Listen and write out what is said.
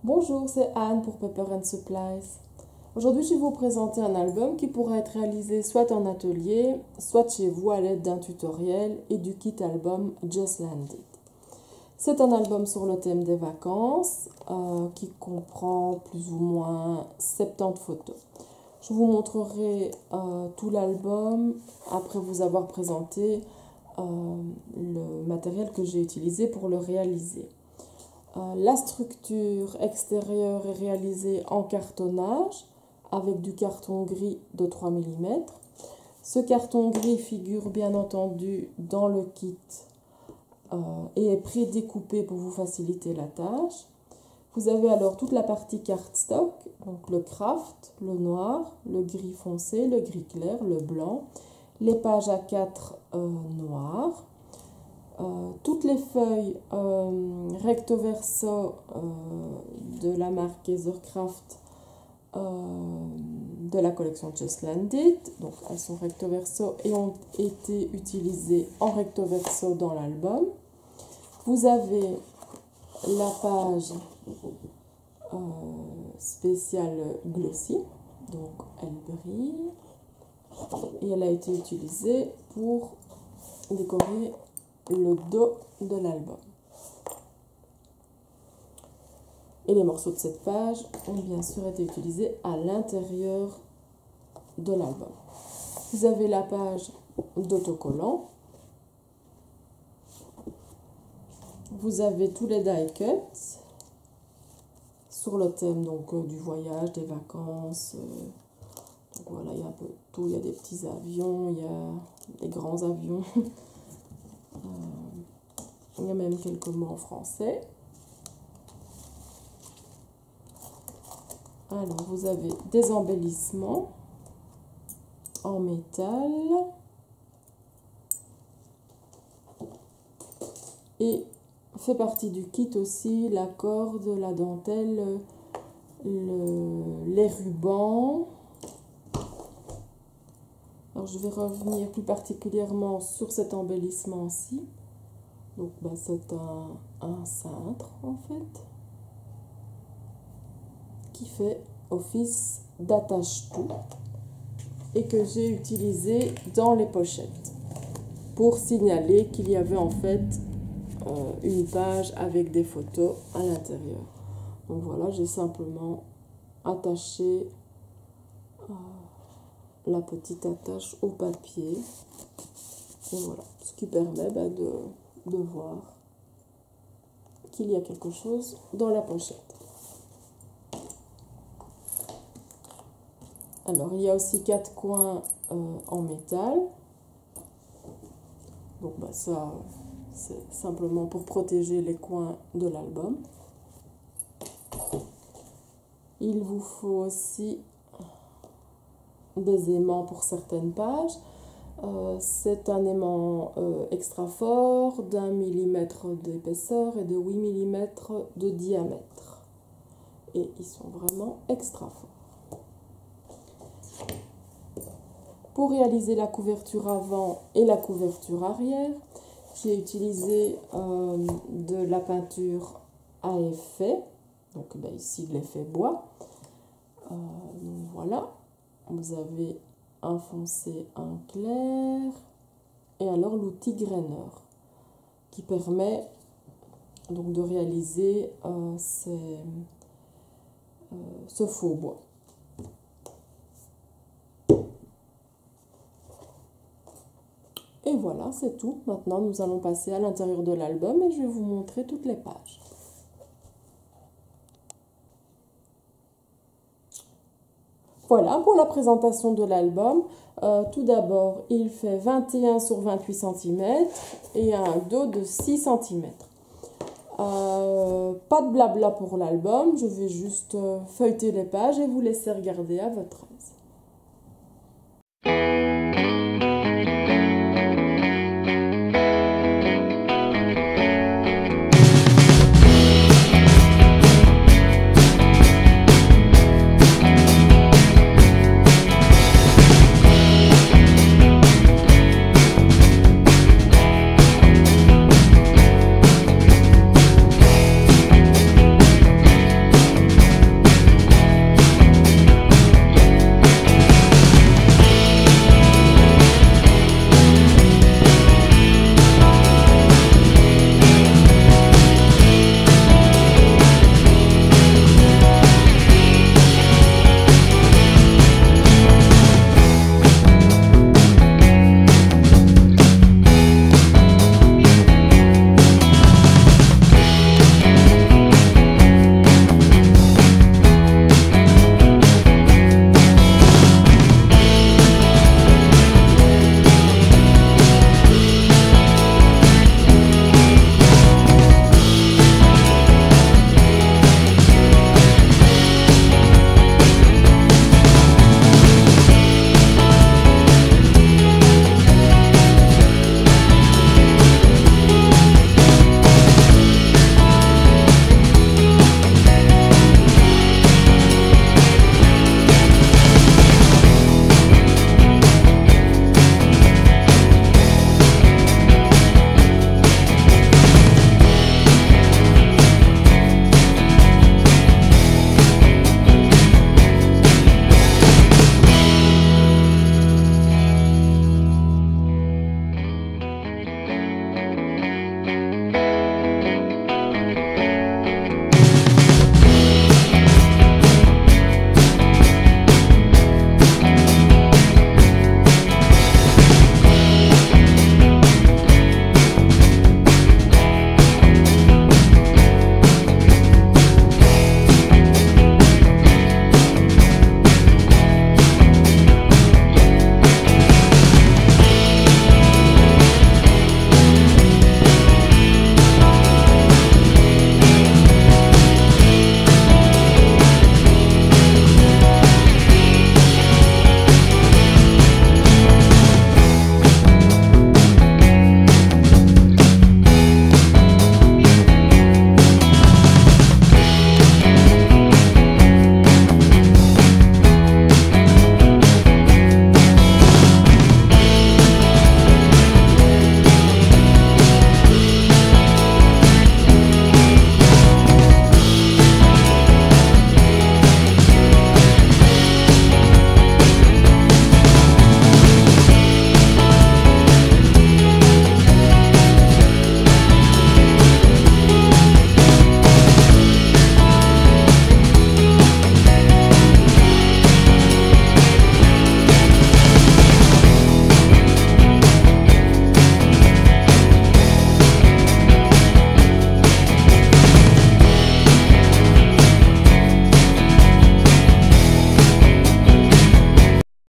Bonjour, c'est Anne pour Pepper and Supplies. Aujourd'hui, je vais vous présenter un album qui pourra être réalisé soit en atelier, soit chez vous à l'aide d'un tutoriel et du kit album Just Landed. C'est un album sur le thème des vacances qui comprend plus ou moins 70 photos. Je vous montrerai tout l'album après vous avoir présenté le matériel que j'ai utilisé pour le réaliser. La structure extérieure est réalisée en cartonnage avec du carton gris de 3 mm. Ce carton gris figure bien entendu dans le kit et est prédécoupé pour vous faciliter la tâche. Vous avez alors toute la partie cardstock, donc le craft, le noir, le gris foncé, le gris clair, le blanc, les pages A4 noires. Toutes les feuilles recto verso de la marque Ethercraft de la collection Just Landed, donc elles sont recto verso et ont été utilisées en recto verso dans l'album. Vous avez la page spéciale glossy, donc elle brille et elle a été utilisée pour décorer le dos de l'album. Et les morceaux de cette page ont bien sûr été utilisés à l'intérieur de l'album. Vous avez la page d'autocollant. Vous avez tous les die cuts sur le thème donc, du voyage, des vacances. Donc voilà, il y a un peu tout. Il y a des petits avions, il y a des grands avions. Il y a même quelques mots en français. Alors, vous avez des embellissements en métal. Et fait partie du kit aussi la corde, la dentelle, les rubans. Alors, je vais revenir plus particulièrement sur cet embellissement-ci. Donc, c'est un cintre, en fait, qui fait office d'attache-tout et que j'ai utilisé dans les pochettes pour signaler qu'il y avait en fait une page avec des photos à l'intérieur. Donc voilà, j'ai simplement attaché la petite attache au papier. Et voilà, ce qui permet de voir qu'il y a quelque chose dans la pochette. Alors, il y a aussi 4 coins en métal. Donc, ça, c'est simplement pour protéger les coins de l'album. Il vous faut aussi des aimants pour certaines pages. C'est un aimant extra fort d'1 mm d'épaisseur et de 8 mm de diamètre. Et ils sont vraiment extra forts. Pour réaliser la couverture avant et la couverture arrière, j'ai utilisé de la peinture à effet. Donc ici l'effet bois. Donc voilà, vous avez un foncé, un clair, et alors l'outil grainer qui permet donc de réaliser ce faux bois. Et voilà, c'est tout. Maintenant, nous allons passer à l'intérieur de l'album et je vais vous montrer toutes les pages. Voilà pour la présentation de l'album. Tout d'abord, il fait 21 sur 28 cm et un dos de 6 cm. Pas de blabla pour l'album, je vais juste feuilleter les pages et vous laisser regarder à votre aise.